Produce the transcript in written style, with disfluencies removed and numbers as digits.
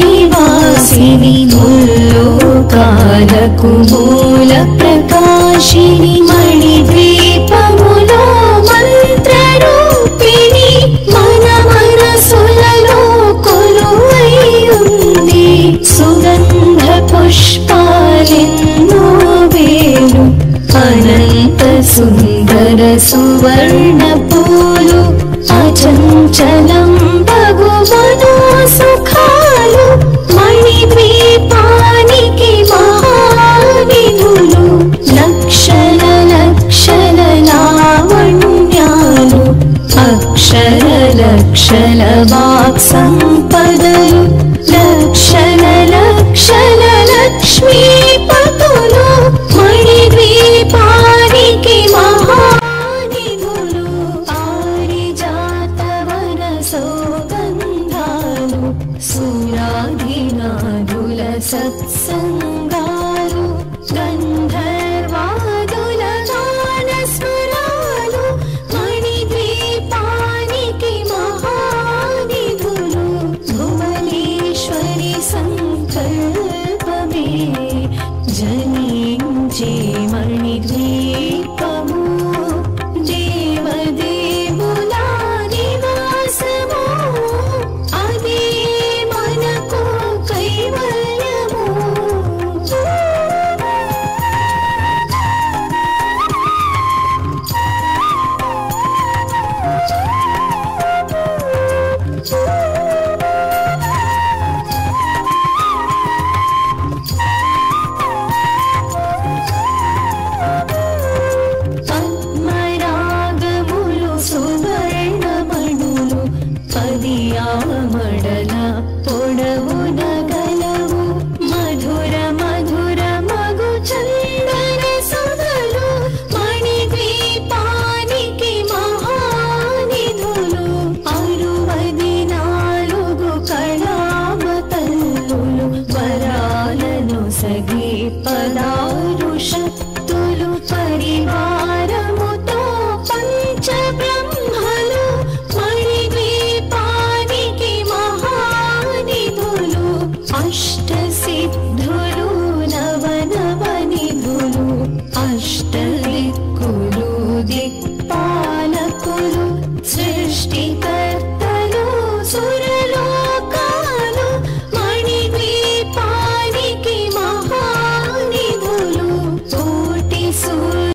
मणिद्वीपनिवासिनि मुल्लोकाలకు మూల ప్రకాశిని మణిద్వీపములో మంత్రరూపిణి మన మనసులలో కొలువై ఉంది సుగంధ పుష్పాలెన్నో వేలు అనంత సుందర సువర్ణ పూలు అచంచలం భగువను సుఖాలు మణిద్వీపానికి మహానిధులు లక్షల లక్షల లావణ్యాలు అక్షర లక్షల వాక్ సంపదలు లక్షల లక్షల లక్ష్మీ